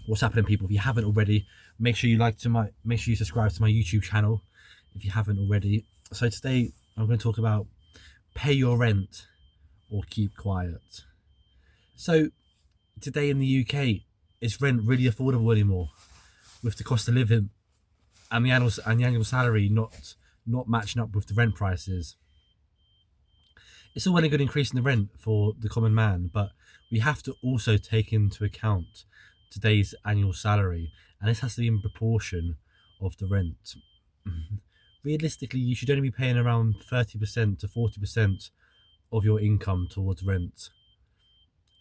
What's happening, people? If you haven't already, make sure you subscribe to my YouTube channel if you haven't already. So today I'm going to talk about pay your rent or keep quiet. So today in the UK, is rent really affordable anymore with the cost of living and the annual salary not matching up with the rent prices? It's all well and good increasing the rent for the common man, but we have to also take into account today's annual salary, and this has to be in proportion of the rent. Realistically, you should only be paying around 30% to 40% of your income towards rent.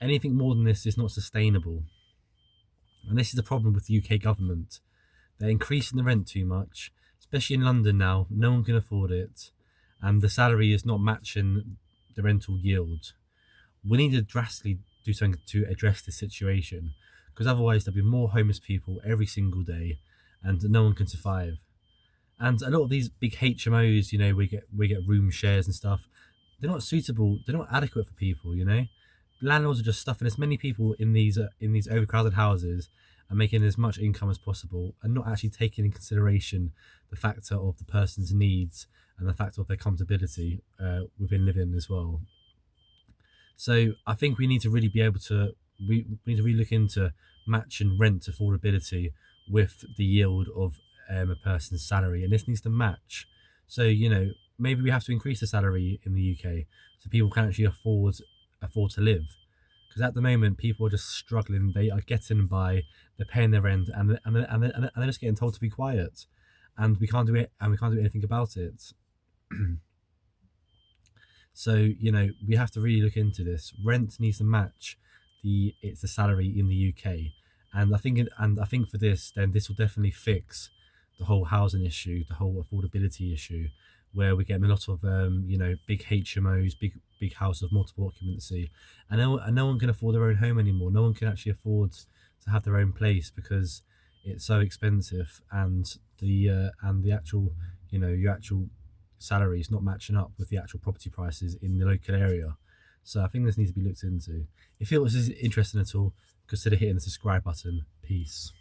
Anything more than this is not sustainable. And this is the problem with the UK government. They're increasing the rent too much, especially in London now. No one can afford it, and the salary is not matching the rental yield. We need to drastically do something to address this situation, because otherwise there'll be more homeless people every single day, and no one can survive. And a lot of these big HMOs, we get room shares and stuff. They're not suitable. They're not adequate for people. Landlords are just stuffing as many people in these overcrowded houses and making as much income as possible, and not actually taking in consideration the factor of the person's needs and the factor of their comfortability within living as well. So I think we need to really be able to we need to really look into matching rent affordability with the yield of a person's salary, and this needs to match. So maybe we have to increase the salary in the UK so people can actually afford to live. Because at the moment, people are just struggling. They are getting by. They're paying their rent, and they're just getting told to be quiet, and we can't do it, and we can't do anything about it. So we have to really look into this. Rent needs to match the salary in the UK, and I think for this, then this will definitely fix the whole housing issue, the whole affordability issue, where we're getting a lot of big HMOs, big houses of multiple occupancy, and no one can afford their own home anymore. No one can actually afford to have their own place because it's so expensive, and the actual your actual salary is not matching up with the actual property prices in the local area. So I think this needs to be looked into. If you feel this is interesting at all, consider hitting the subscribe button. Peace.